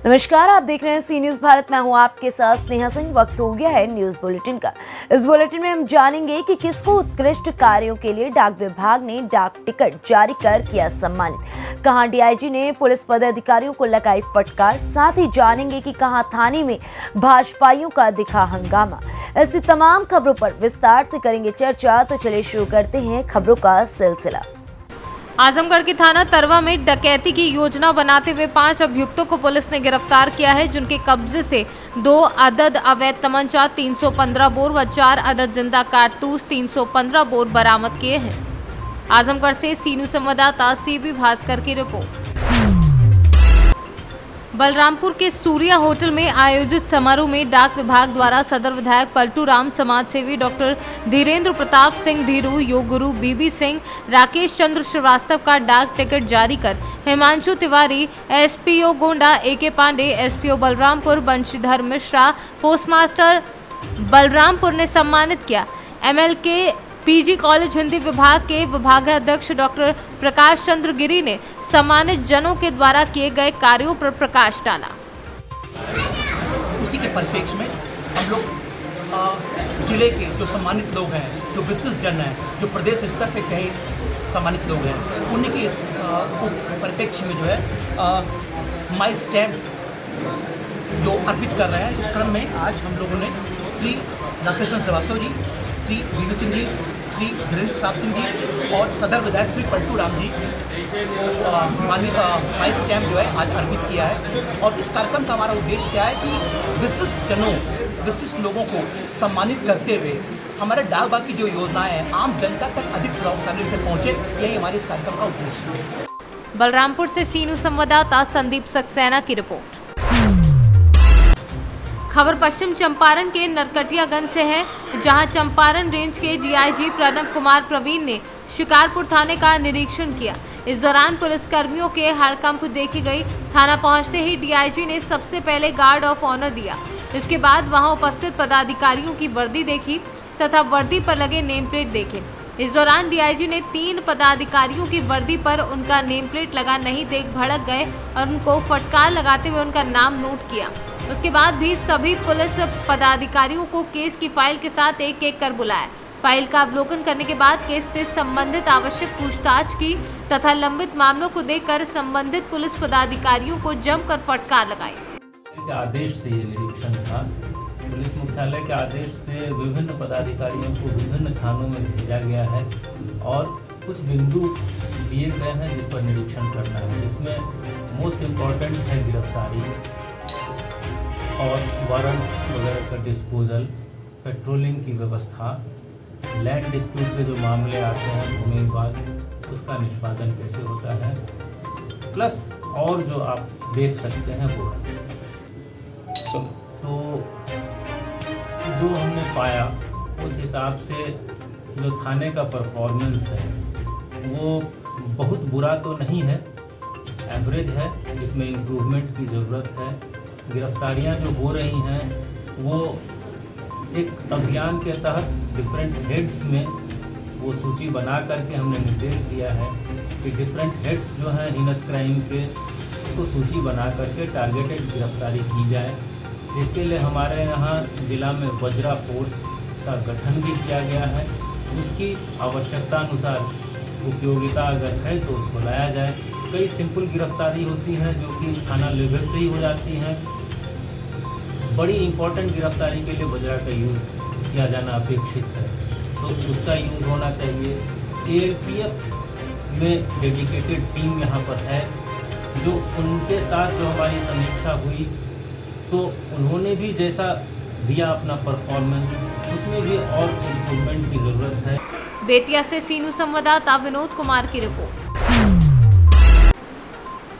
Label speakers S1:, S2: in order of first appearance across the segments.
S1: नमस्कार, आप देख रहे हैं सी न्यूज भारत। मैं हूं आपके साथ स्नेहा सिंह। वक्त हो गया है न्यूज बुलेटिन का। इस बुलेटिन में हम जानेंगे कि किसको उत्कृष्ट कार्यों के लिए डाक विभाग ने डाक टिकट जारी कर किया सम्मानित, कहां डीआईजी ने पुलिस पदाधिकारियों को लगाई फटकार। साथ ही जानेंगे कि कहां थाने में भाजपाइयों का दिखा हंगामा। ऐसी तमाम खबरों पर विस्तार से करेंगे चर्चा। तो चलिए शुरू करते हैं खबरों का सिलसिला।
S2: आजमगढ़ के थाना तरवा में डकैती की योजना बनाते हुए 5 अभियुक्तों को पुलिस ने गिरफ्तार किया है, जिनके कब्जे से 2 अदद अवैध तमंचा, 315 बोर व 4 अदद जिंदा कारतूस, 315 बोर बरामद किए हैं। आजमगढ़ से सी न्यूज संवाददाता सीबी भास्कर की रिपोर्ट। बलरामपुर के सूर्या होटल में आयोजित समारोह में डाक विभाग द्वारा सदर विधायक पलटू राम, समाज सेवी डॉक्टर धीरेन्द्र प्रताप सिंह धीरू, योग गुरु बीबी सिंह, राकेश चंद्र श्रीवास्तव का डाक टिकट जारी कर हिमांशु तिवारी, एसपीओ गोंडा एके पांडे, एसपीओ बलरामपुर बंशीधर मिश्रा, पोस्टमास्टर बलरामपुर ने सम्मानित किया। एमएलके पीजी कॉलेज हिंदी विभाग के विभागाध्यक्ष डॉक्टर प्रकाश चंद्र गिरी ने सम्मानित जनों के द्वारा किए गए कार्यों पर प्रकाश डाला।
S3: उसी के परिप्रेक्ष्य में हम लोग जिले के जो सम्मानित लोग हैं, जो बिजनेस जन हैं, जो प्रदेश स्तर पे कई सम्मानित लोग हैं, उन्हीं के इस परिप्रेक्ष्य में जो है माई स्टैम्प जो अर्पित कर रहे हैं। इस क्रम में आज हम लोगों ने श्री राकेश चंद्र श्रीवास्तव जी, श्री बीबी सिंह जी, श्री धीरेन्द्र प्रताप सिंह जी और सदर विधायक श्री पलटू राम जी माई स्टैम्प जो है आज अर्पित किया है। और इस कार्यक्रम का हमारा उद्देश्य क्या है कि विशिष्ट जनों, विशिष्ट लोगों को सम्मानित करते हुए हमारे डाक विभाग की जो योजनाएं हैं आम जनता तक अधिक प्रभावशाली से पहुंचे, यही हमारे इस कार्यक्रम का उद्देश्य है।
S2: बलरामपुर से सी न्यूज संवाददाता संदीप सक्सेना की रिपोर्ट। खबर पश्चिम चंपारण के नरकटियागंज से है, जहां चंपारण रेंज के डीआईजी प्रणव कुमार प्रवीण ने शिकारपुर थाने का निरीक्षण किया। इस दौरान पुलिसकर्मियों के हड़कंप देखी गई। थाना पहुंचते ही डीआईजी ने सबसे पहले गार्ड ऑफ ऑनर दिया। इसके बाद वहां उपस्थित पदाधिकारियों की वर्दी देखी तथा वर्दी पर लगे नेम प्लेट देखे। इस दौरान डीआईजी ने 3 पदाधिकारियों की वर्दी पर उनका नेम प्लेट लगा नहीं देख भड़क गए और उनको फटकार लगाते हुए उनका नाम नोट किया। उसके बाद भी सभी पुलिस पदाधिकारियों को केस की फाइल के साथ एक एक कर बुलाया। फाइल का अवलोकन करने के बाद केस से संबंधित आवश्यक पूछताछ की तथा लंबित मामलों को देखकर संबंधित पुलिस पदाधिकारियों को जमकर फटकार लगाई।
S4: के आदेश से ये निरीक्षण था। पुलिस मुख्यालय के आदेश से विभिन्न पदाधिकारियों को विभिन्न थानों में भेजा गया है और कुछ बिंदु दिए गए हैं जिस पर निरीक्षण करना है। जिसमें मोस्ट इम्पॉर्टेंट है गिरफ्तारी और वारंट वगैरह का डिस्पोजल, पेट्रोलिंग की व्यवस्था, लैंड डिस्प्यूट के जो मामले आते हैं भूमि विवाद, उसका निष्पादन कैसे होता है, प्लस और जो आप देख सकते हैं वो है। तो जो हमने पाया उस हिसाब से जो थाने का परफॉर्मेंस है वो बहुत बुरा तो नहीं है, एवरेज है, जिसमें इम्प्रूवमेंट की ज़रूरत है। गिरफ्तारियां जो हो रही हैं वो एक अभियान के तहत डिफरेंट हेड्स में वो सूची बना करके हमने निर्देश दिया है कि डिफरेंट हेड्स जो हैं हिनस क्राइम के, उसको सूची बना करके टारगेटेड गिरफ्तारी की जाए। इसके लिए हमारे यहाँ जिला में वज्रा फोर्स का गठन भी किया गया है। उसकी आवश्यकता अनुसार उपयोगिता अगर है तो उसको लाया जाए। कई सिंपल गिरफ्तारी होती हैं जो कि थाना लेवल से ही हो जाती हैं। बड़ी इम्पोर्टेंट गिरफ्तारी के लिए वज्रा का यूज़ किया जाना अपेक्षित है, तो उसका यूज़ होना चाहिए। एएलपीएफ में डेडिकेटेड टीम यहाँ पर है, जो उनके साथ जो हमारी समीक्षा हुई तो उन्होंने भी जैसा दिया अपना परफॉर्मेंस, उसमें भी और इम्प्रूवमेंट की ज़रूरत है।
S2: बेतिया से सी न्यूज संवाददाता विनोद कुमार की रिपोर्ट।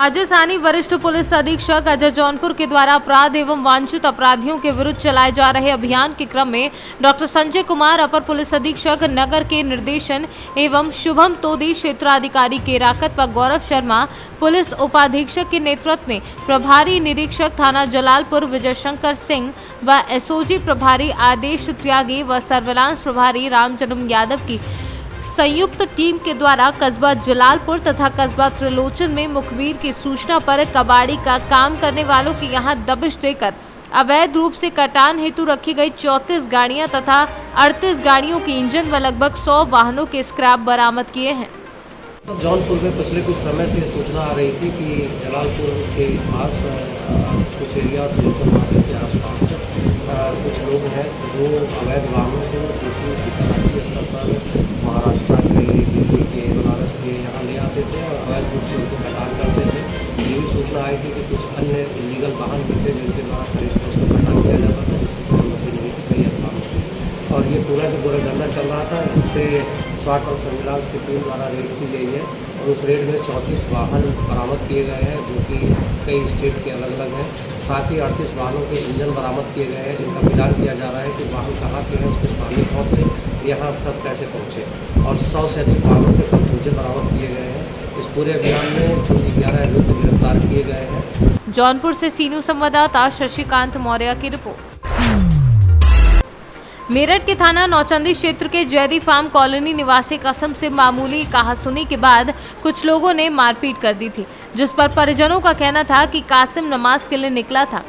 S2: अजय सानी वरिष्ठ पुलिस अधीक्षक अजय जौनपुर के द्वारा अपराध एवं वांछित अपराधियों के विरुद्ध चलाए जा रहे अभियान के क्रम में डॉक्टर संजय कुमार अपर पुलिस अधीक्षक नगर के निर्देशन एवं शुभम तोदी क्षेत्राधिकारी केराकत व गौरव शर्मा पुलिस उपाधीक्षक के नेतृत्व में प्रभारी निरीक्षक थाना जलालपुर विजय शंकर सिंह व एसओजी प्रभारी आदेश त्यागी व सर्विलांस प्रभारी रामजन्म यादव की संयुक्त टीम के द्वारा कस्बा जलालपुर तथा कस्बा त्रिलोचन में मुखबिर की सूचना पर कबाड़ी का काम करने वालों के यहां दबिश देकर अवैध रूप से कटान हेतु रखी गई 34 गाड़ियां तथा 38 गाड़ियों के इंजन व लगभग 100 वाहनों के स्क्रैप बरामद किए हैं।
S5: जौनपुर में पिछले कुछ समय से सूचना आ रही थी कि जलालपुर के पास कुछ एरिया और त्रिलोचन मार्केट के आसपास कुछ लोग हैं जो अवैध वाहनों को जो कि अंतर्राष्ट्रीय स्तर पर महाराष्ट्र के, दिल्ली के, बनारस के यहाँ ले आते थे और अवैध रूप से उनको कटान करते थे। ये भी सूचना आई थी कि कुछ अन्य इलीगल वाहन भी थे जिनके द्वारा खरीद को उसका कटान किया जाता था, जिसकी कोई अनुमति नहीं थी कई स्थानों से। और ये पूरा जो गोरखधंधा चल रहा था, इस पर स्वाट और सर्विलांस की टीम द्वारा रेड की गई है और उस रेड में 34 वाहन बरामद किए गए हैं जो कि कई स्टेट के अलग अलग हैं। साथ ही 38 वाहनों के इंजन बरामद किए गए हैं जिनका मिलान किया जा रहा है कि वाहन कहाँ के हैं, उसके स्वामी कौन थे, यहाँ तक कैसे पहुँचे। और 100 से अधिक वाहनों के कंफ्यूजन बरामद किए गए हैं। इस पूरे अभियान में कुल 11 अभियुक्त गिरफ्तार किए गए हैं।
S2: जौनपुर से सीनू संवाददाता शशिकांत मौर्य की रिपोर्ट। मेरठ के थाना नौचंदी क्षेत्र के जैदी फार्म कॉलोनी निवासी कसम से मामूली कहासुनी के बाद कुछ लोगों ने मारपीट कर दी थी, जिस पर परिजनों का कहना था कि कासिम नमाज के लिए निकला था,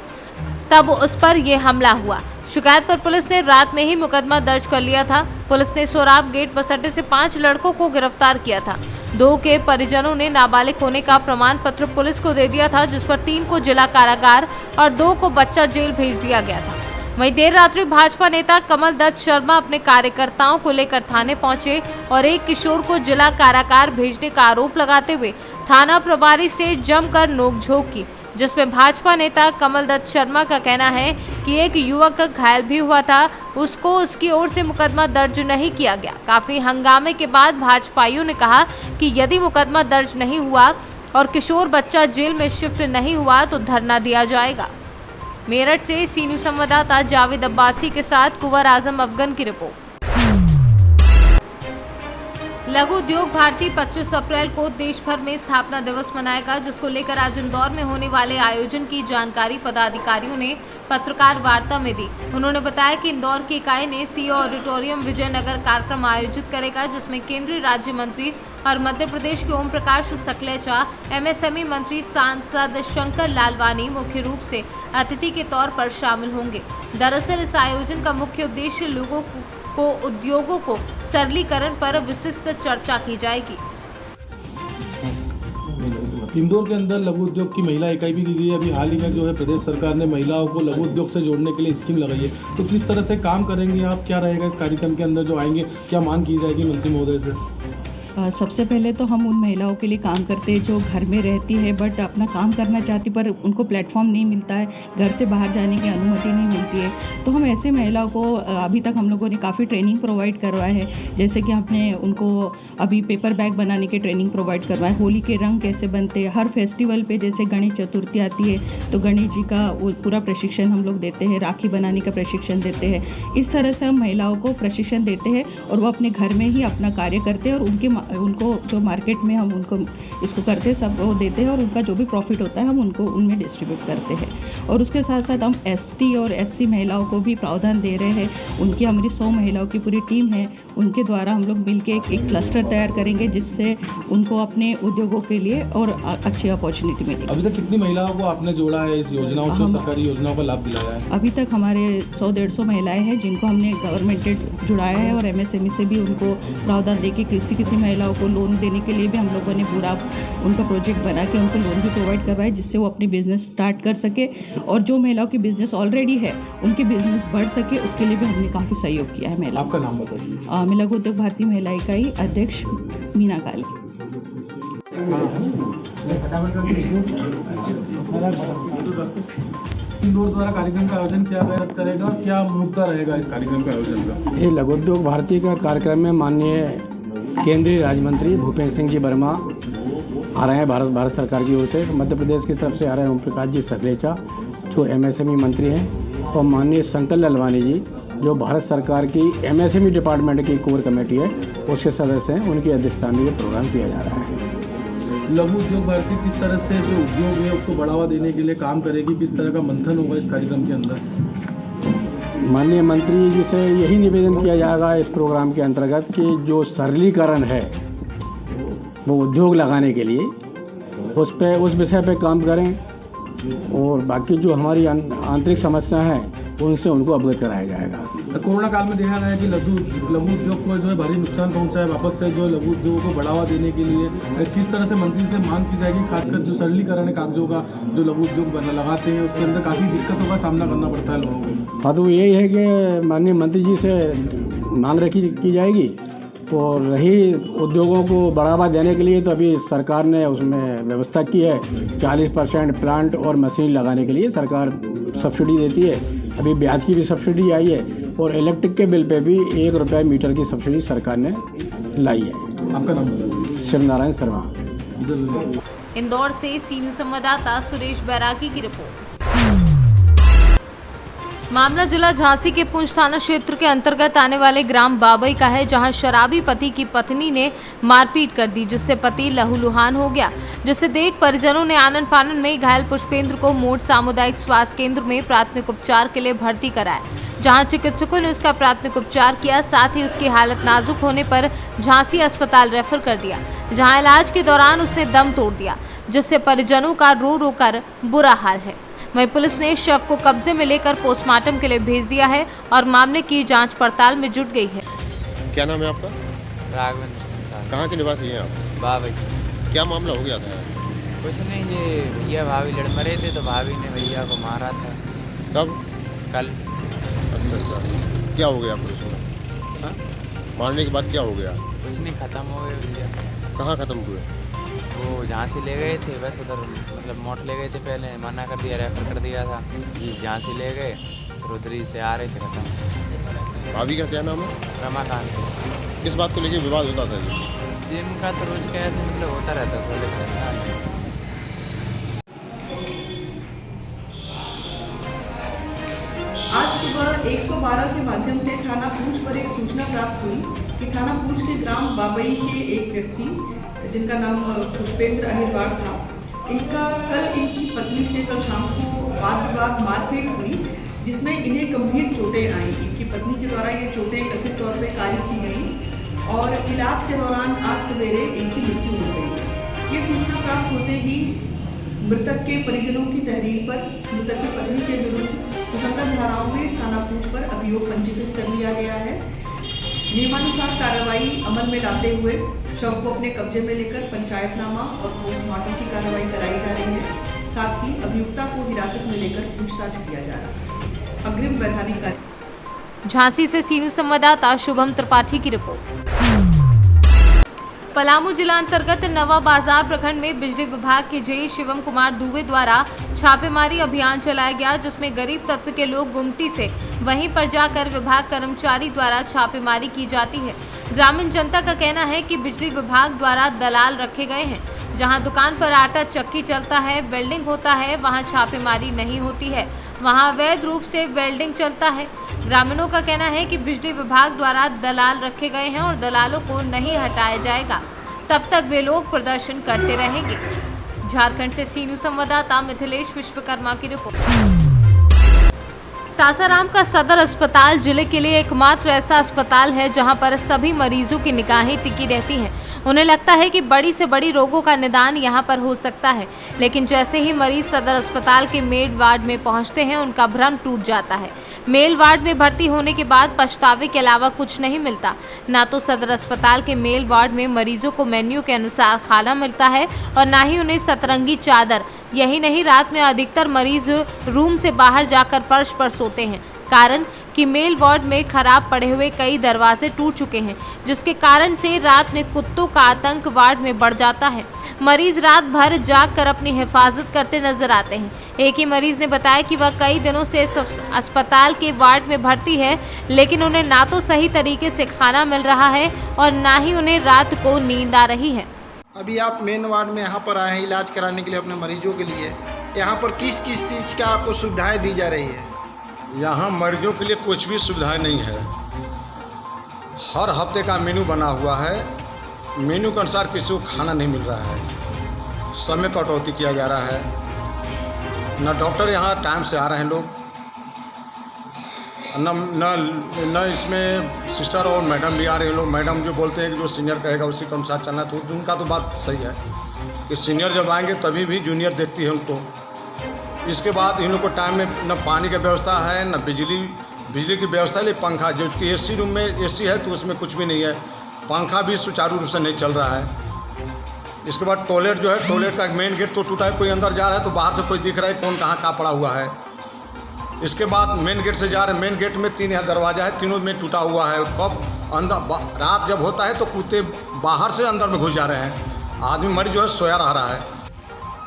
S2: तब उस पर यह हमला हुआ। शिकायत पर पुलिस ने रात में ही मुकदमा दर्ज कर लिया था। पुलिस ने सोराब गेट बस अड्डे से 5 लड़कों को गिरफ्तार किया था। 2 के परिजनों ने नाबालिग होने का प्रमाण पत्र पुलिस को दे दिया था, जिस पर 3 को जिला कारागार और 2 को बच्चा जेल भेज दिया गया था। वहीं देर रात्रि भाजपा नेता कमल दत्त शर्मा अपने कार्यकर्ताओं को लेकर थाने पहुंचे और एक किशोर को जिला कारागार भेजने का आरोप लगाते हुए थाना प्रभारी से जमकर नोकझोंक की, जिसमें भाजपा नेता कमल दत्त शर्मा का कहना है कि एक युवक घायल भी हुआ था, उसको उसकी ओर से मुकदमा दर्ज नहीं किया गया। काफी हंगामे के बाद भाजपाइयों ने कहा कि यदि मुकदमा दर्ज नहीं हुआ और किशोर बच्चा जेल में शिफ्ट नहीं हुआ तो धरना दिया जाएगा। मेरठ से सीनू संवाददाता जावेद अब्बासी के साथ कुंवर आजम अफगन की रिपोर्ट। लघु उद्योग भारती 25 अप्रैल को देश भर में स्थापना दिवस मनाएगा, जिसको लेकर आज इंदौर में होने वाले आयोजन की जानकारी पदाधिकारियों ने पत्रकार वार्ता में दी। उन्होंने बताया कि इंदौर की इकाई ने सीओ ऑडिटोरियम विजयनगर कार्यक्रम आयोजित करेगा, जिसमें केंद्रीय राज्य मंत्री और मध्य प्रदेश के ओम प्रकाश सकलेचा, एमएसएमई मंत्री सांसद शंकर लालवानी मुख्य रूप से अतिथि के तौर पर शामिल होंगे। दरअसल इस आयोजन का मुख्य उद्देश्य लोगों को उद्योगों को सरलीकरण पर विशिष्ट चर्चा की जाएगी।
S6: इंदौर के अंदर लघु उद्योग की महिला इकाई भी दी गई है। अभी हाल ही में जो है प्रदेश सरकार ने महिलाओं को लघु उद्योग से जोड़ने के लिए स्कीम लगाई है, तो किस तरह से काम करेंगे आप, क्या रहेगा इस कार्यक्रम के अंदर जो आएंगे, क्या मांग की जाएगी मंत्री महोदय से?
S7: सबसे पहले तो हम उन महिलाओं के लिए काम करते हैं जो घर में रहती है बट अपना काम करना चाहती पर उनको प्लेटफॉर्म नहीं मिलता है, घर से बाहर जाने की अनुमति नहीं मिलती है। तो हम ऐसे महिलाओं को अभी तक हम लोगों ने काफ़ी ट्रेनिंग प्रोवाइड करवाया है, जैसे कि हमने उनको अभी पेपर बैग बनाने की ट्रेनिंग प्रोवाइड करवाया, होली के रंग कैसे बनते हैं, हर फेस्टिवल पे जैसे गणेश चतुर्थी आती है तो गणेश जी का वो पूरा प्रशिक्षण हम लोग देते हैं, राखी बनाने का प्रशिक्षण देते हैं। इस तरह से हम महिलाओं को प्रशिक्षण देते हैं और वो अपने घर में ही अपना कार्य करते हैं और उनको जो मार्केट में हम उनको इसको करते हैं सब वो देते हैं और उनका जो भी प्रॉफिट होता है हम उनको उनमें डिस्ट्रीब्यूट करते हैं। और उसके साथ साथ हम एसटी और एससी महिलाओं को भी प्रावधान दे रहे हैं। उनकी हमारी 100 महिलाओं की पूरी टीम है, उनके द्वारा हम लोग मिलकर एक क्लस्टर तैयार करेंगे जिससे उनको अपने उद्योगों के लिए और अच्छी अपॉर्चुनिटी मिलेगी।
S6: अभी तक कितनी महिलाओं को आपने जोड़ा है इस योजनाओं से, सरकारी योजनाओं का लाभ दिलाया है?
S7: अभी तक हमारे 100-150 महिलाएं हैं जिनको हमने गवर्नमेंट जुड़ाया है और एमएसएमई से भी उनको प्रावधान दे के किसी महिलाओं को लोन देने के लिए भी हम लोगों ने पूरा उनका प्रोजेक्ट बना के उनको लोन भी प्रोवाइड करवाया जिससे वो अपनी बिजनेस स्टार्ट कर सके और जो महिलाओं की बिजनेस ऑलरेडी है उनकी बिजनेस बढ़ सके, उसके लिए भी हमने काफ़ी सहयोग किया है। महिला
S6: आपका नाम बताइए।
S7: मैं लघु उद्योग भारती महिला इकाई अध्यक्ष मीना काली।
S6: इंदौर द्वारा कार्यक्रम का आयोजन क्या करेगा, क्या मुद्दा रहेगा इस कार्यक्रम का आयोजन का?
S8: ये लघु उद्योग भारती का कार्यक्रम में माननीय केंद्रीय राज्य मंत्री भूपेंद्र सिंह जी वर्मा आ रहे हैं, भारत सरकार की ओर से। मध्य प्रदेश की तरफ से आ रहे हैं ओम प्रकाश जी सकलेचा जो एमएसएमई मंत्री हैं और माननीय शंकर लालवानी जी जो भारत सरकार की एमएसएमई डिपार्टमेंट की कोर कमेटी है उसके सदस्य हैं। उनकी अध्यक्षता में ये प्रोग्राम किया जा रहा है।
S6: लघु उद्योग भारती किस तरह से जो उद्योग है उसको बढ़ावा देने के लिए काम करेगी, किस तरह का मंथन होगा इस कार्यक्रम के अंदर?
S8: माननीय मंत्री जी से यही निवेदन किया जाएगा इस प्रोग्राम के अंतर्गत कि जो सरलीकरण है वो उद्योग लगाने के लिए उस विषय पे काम करें और बाकी जो हमारी आंतरिक समस्या हैं उनसे उनको अवगत कराया जाएगा।
S6: कोरोना काल में देखा गया है कि लघु उद्योग को जो है भारी नुकसान पहुंचा है। वापस से जो लघु उद्योगों को बढ़ावा देने के लिए किस तरह से मंत्री से मांग की जाएगी, खासकर जो सरलीकरण है कागजों का जो लघु उद्योग लगाते हैं उसके अंदर काफ़ी दिक्कतों का सामना करना पड़ता है लोगों को।
S8: हाँ, तो यही है कि माननीय मंत्री जी से मांग रखी की जाएगी। और रही उद्योगों को बढ़ावा देने के लिए तो अभी सरकार ने उसमें व्यवस्था की है 40% प्लांट और मशीन लगाने के लिए सरकार सब्सिडी देती है। अभी ब्याज की भी सब्सिडी आई है और इलेक्ट्रिक के बिल पे भी ₹1 मीटर की सब्सिडी सरकार ने लाई है।
S6: आपका नाम बताइए।
S8: शिवनारायण शर्मा।
S2: इंदौर से सी न्यूज़ संवाददाता सुरेश बैरागी की रिपोर्ट। मामला जिला झांसी के पुंछ थाना क्षेत्र के अंतर्गत आने वाले ग्राम बाबई का है, जहां शराबी पति की पत्नी ने मारपीट कर दी, जिससे पति लहूलुहान हो गया, जिसे देख परिजनों ने आनन फानन में घायल पुष्पेंद्र को मोड़ सामुदायिक स्वास्थ्य केंद्र में प्राथमिक उपचार के लिए भर्ती कराया, जहां चिकित्सकों ने उसका प्राथमिक उपचार किया। साथ ही उसकी हालत नाजुक होने पर झांसी अस्पताल रेफर कर दिया, जहां इलाज के दौरान उसने दम तोड़ दिया, जिससे परिजनों का रो रो कर बुरा हाल है। वहीं पुलिस ने शव को कब्जे में लेकर पोस्टमार्टम के लिए भेज दिया है और मामले की जांच पड़ताल में जुट गई है।
S9: क्या नाम है आपका?
S10: राघवेंद्र।
S9: कहाँ के निवासी हैं आप?
S10: बाबई।
S9: क्या मामला हो गया था?
S10: कुछ नहीं, ये भैया भाभी लड़ मरे थे तो भाभी ने भैया को मारा था।
S9: कब?
S10: कल।
S9: अच्छा, क्या हो गया पुलिस में?
S10: हाँ?
S9: मारने के बाद क्या हो गया?
S10: कुछ नहीं, ख़त्म हो गए भैया।
S9: कहाँ ख़त्म हुए?
S10: वो झांसी ले गए थे, बस उधर मतलब मोट ले गए थे, पहले मना कर दिया, रेफर कर दिया था जी, झांसी ले गए, फिर उधर से आ रहे थे, खत्म।
S9: भाभी का क्या नाम है?
S10: रमाकांत।
S9: किस बात को लेकर विवाद होता था जी?
S10: जिनका तो रोज का ऐसे मतलब होता रहता था, लेकिन
S11: आज सुबह 112 के माध्यम से थाना पूंछ पर एक सूचना प्राप्त हुई कि थाना पूंछ के ग्राम बाबई के एक व्यक्ति जिनका नाम पुष्पेंद्र अहिरवार था, कल इनकी पत्नी से कल शाम को वाद विवाद मारपीट हुई, जिसमें इन्हें गंभीर चोटें आई। इनकी पत्नी के द्वारा ये चोटें कथित तौर पर कायल की गई और इलाज के दौरान आज सवेरे इनकी मृत्यु हो गई। ये सूचना प्राप्त होते ही मृतक के परिजनों की तहरीर पर मृतक की पत्नी के विरुद्ध सुसंगत धाराओं में थाना पूंछ पर अभियोग पंजीकृत कर लिया गया है। नियमानुसार कार्रवाई अमल में लाते हुए शव को अपने कब्जे में लेकर पंचायतनामा और पोस्टमार्टम की कार्रवाई कराई जा रही है। साथ ही अभियुक्ता को हिरासत में लेकर पूछताछ किया जा रहा है। अग्रिम वैधानिक कार्य।
S2: झांसी से सी न्यूज़ संवाददाता शुभम त्रिपाठी की रिपोर्ट। पलामू जिला अंतर्गत नवा बाजार प्रखंड में बिजली विभाग के जेई शिवम कुमार दुबे द्वारा छापेमारी अभियान चलाया गया, जिसमें गरीब तत्व के लोग गुमटी से वहीं पर जाकर विभाग कर्मचारी द्वारा छापेमारी की जाती है। ग्रामीण जनता का कहना है कि बिजली विभाग द्वारा दलाल रखे गए हैं, जहां दुकान पर आटा चक्की चलता है, वेल्डिंग होता है, वहां छापेमारी नहीं होती है, वहां अवैध रूप से वेल्डिंग चलता है। ग्रामीणों का कहना है कि बिजली विभाग द्वारा दलाल रखे गए हैं और दलालों को नहीं हटाया जाएगा, तब तक वे लोग प्रदर्शन करते रहेंगे। झारखंड से सी न्यूज़ संवाददाता मिथिलेश विश्वकर्मा की रिपोर्ट। सासाराम का सदर अस्पताल जिले के लिए एकमात्र ऐसा अस्पताल है जहां पर सभी मरीजों की निगाहें टिकी रहती हैं। उन्हें लगता है कि बड़ी से बड़ी रोगों का निदान यहां पर हो सकता है, लेकिन जैसे ही मरीज सदर अस्पताल के मेल वार्ड में पहुंचते हैं उनका भ्रम टूट जाता है। मेल वार्ड में भर्ती होने के बाद पछतावे के अलावा कुछ नहीं मिलता। ना तो सदर अस्पताल के मेल वार्ड में मरीजों को मेन्यू के अनुसार खाना मिलता है और ना ही उन्हें सतरंगी चादर। यही नहीं, रात में अधिकतर मरीज रूम से बाहर जाकर फर्श पर सोते हैं, कारण कि मेल वार्ड में खराब पड़े हुए कई दरवाजे टूट चुके हैं, जिसके कारण से रात में कुत्तों का आतंक वार्ड में बढ़ जाता है। मरीज रात भर जाग कर अपनी हिफाजत करते नजर आते हैं। एक ही मरीज ने बताया कि वह कई दिनों से अस्पताल के वार्ड में भर्ती है, लेकिन उन्हें ना तो सही तरीके से खाना मिल रहा है और ना ही उन्हें रात को नींद आ रही है।
S12: अभी आप मेन वार्ड में यहाँ पर आए हैं इलाज कराने के लिए अपने मरीजों के लिए। यहाँ पर किस किस चीज़ का आपको सुविधाएं दी जा रही है?
S13: यहाँ मरीजों के लिए कुछ भी सुविधाएं नहीं है। हर हफ्ते का मेनू बना हुआ है, मेनू के अनुसार किसी को खाना नहीं मिल रहा है, समय कटौती किया जा रहा है, न डॉक्टर यहाँ टाइम से आ रहे हैं लोग। न न न इसमें सिस्टर और मैडम भी आ रहे हैं। लोग मैडम जो बोलते हैं कि जो सीनियर कहेगा उसी के अनुसार चलना, तो उनका तो बात सही है कि सीनियर जब आएंगे तभी भी जूनियर देखती है उनको। इसके बाद इन लोग को टाइम में न पानी की व्यवस्था है, न बिजली की व्यवस्था है। पंखा जो कि एसी रूम में एसी है तो उसमें कुछ भी नहीं है, पंखा भी सुचारू रूप से नहीं चल रहा है। इसके बाद टॉयलेट जो है, टॉयलेट का मेन गेट तो टूटा है, कोई अंदर जा रहा है तो बाहर से कोई दिख रहा है कौन कहाँ पड़ा हुआ है। इसके बाद मेन गेट से जा रहे हैं, मेन गेट में 3 दरवाजा है, तीनों में टूटा हुआ है। कब अंदर रात जब होता है तो कुत्ते बाहर से अंदर में घुस जा रहे हैं, आदमी मरीज जो है सोया रह रहा है।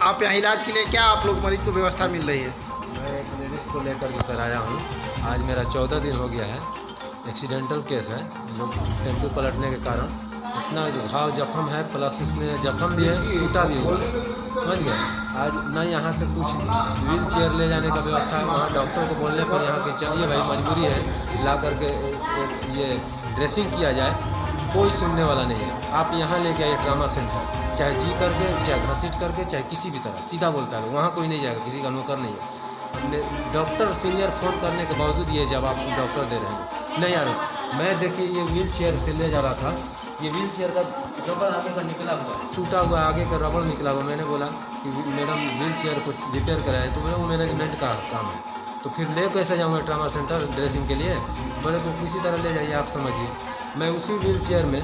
S12: आप यहाँ इलाज के लिए क्या आप लोग मरीज को व्यवस्था मिल रही है?
S5: मैं एक लेडीज़ को लेकर के सर आया हूँ। आज मेरा 14 दिन हो गया है। एक्सीडेंटल केस है, लोग टेम्पो पलटने के कारण इतना घाव जख्म है, प्लस उसमें जख्म भी है, टूटा भी हुआ है, समझ गए। आज न यहाँ से कुछ व्हील चेयर ले जाने का व्यवस्था है। वहाँ डॉक्टर को बोलने पर यहाँ के चलिए भाई मजबूरी है, ला करके ये ड्रेसिंग किया जाए, कोई सुनने वाला नहीं है। आप यहाँ लेके आइए ट्रामा सेंटर, चाहे जी करके, चाहे घसीट करके, चाहे किसी भी तरह, सीधा बोलता है वहाँ कोई नहीं जाएगा, किसी का नौकर नहीं है। डॉक्टर सीनियर फ़ोन करने के बावजूद ये जवाब डॉक्टर दे रहे हैं नहीं आ रहा। मैं देखिए ये व्हील चेयर से ले जा रहा था, ये व्हील चेयर का रबड़ आगे का निकला हुआ, टूटा हुआ आगे का रबड़ निकला हुआ। मैंने बोला कि मैडम व्हील चेयर को रिपेयर कराए, तो वो मैनेजमेंट का काम है, तो फिर ले कैसे जाऊँगा ट्रामा सेंटर ड्रेसिंग के लिए? बोले तो किसी तरह ले जाइए, आप समझिए। मैं उसी व्हील चेयर में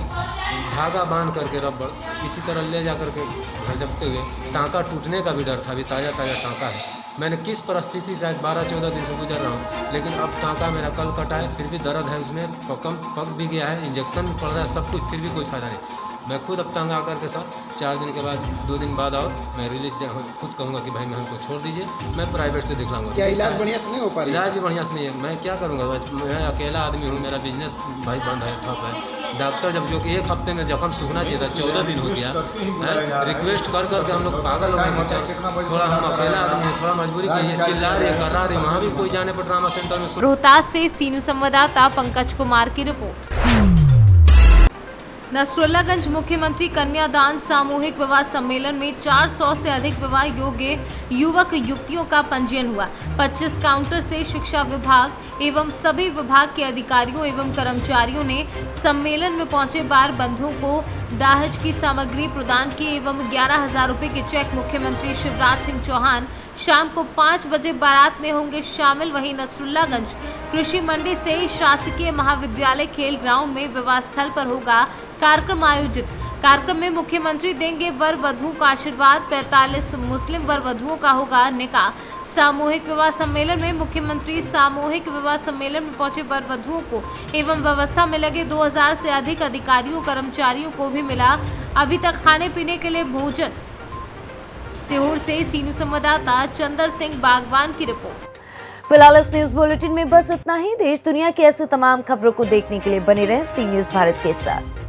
S5: धागा बांध करके रबड़ किसी तरह ले जा करके घर जबते हुए, टाँका टूटने का भी डर था, अभी ताज़ा टाँका है। मैंने किस परिस्थिति से आज 12-14 दिन से गुजर रहा हूँ, लेकिन अब टाँका मेरा कल कटा है, फिर भी दर्द है उसमें, पक भी गया है, इंजेक्शन भी पड़ रहा है, सब कुछ, फिर भी कोई फ़ायदा नहीं। मैं खुद अब तंग आकर के साथ 4 दिन के बाद 2 दिन बाद और मैं रिलीज खुद कहूँगा कि भाई मैं हमको छोड़ दीजिए, मैं प्राइवेट से दिखलाऊंगा।
S12: क्या इलाज बढ़िया से नहीं हो पा रहा?
S5: इलाज भी बढ़िया से नहीं है, मैं क्या करूँगा? मैं अकेला आदमी हूँ, मेरा बिजनेस भाई बंद है, ठप है। डॉक्टर जब जो कि 1 हफ्ते में जख्म सूखना चाहिए था, 14 दिन हो गया। रिक्वेस्ट कर करके हम लोग पागल हो गए। थोड़ा हम अकेला आदमी हैं, थोड़ा मजबूरी की है, चिल्ला रहे, कर रहे, वहाँ भी कोई जाने पर ट्रामा सेंटर में।
S2: रोहतास से सीनू संवाददाता पंकज कुमार की रिपोर्ट। नसरुल्लागंज मुख्यमंत्री कन्यादान सामूहिक विवाह सम्मेलन में 400 से अधिक विवाह योग्य युवक युवतियों का पंजीयन हुआ। 25 काउंटर से शिक्षा विभाग एवं सभी विभाग के अधिकारियों एवं कर्मचारियों ने सम्मेलन में पहुंचे बार बंधुओं को दहेज की सामग्री प्रदान की एवं 11,000 रुपये के चेक। मुख्यमंत्री शिवराज सिंह चौहान शाम को 5 बजे बारात में होंगे शामिल। वहीं नसरुल्लागंज कृषि मंडी से शासकीय महाविद्यालय खेल ग्राउंड में विवाह स्थल पर होगा कार्यक्रम आयोजित। कार्यक्रम में मुख्यमंत्री देंगे वर वधुओं का आशीर्वाद। 45 मुस्लिम वर वधुओं का होगा निकाह। सामूहिक विवाह सम्मेलन में मुख्यमंत्री सामूहिक विवाह सम्मेलन में पहुंचे वर वधुओं को एवं व्यवस्था में लगे 2000 से अधिक अधिकारियों कर्मचारियों को भी मिला अभी तक खाने पीने के लिए भोजन। सीहोर से सीनू संवाददाता चंदर सिंह बागवान की रिपोर्ट।
S1: फिलहाल इस न्यूज बुलेटिन में बस इतना ही। देश दुनिया की ऐसे तमाम खबरों को देखने के लिए बने रहें सी न्यूज भारत के साथ।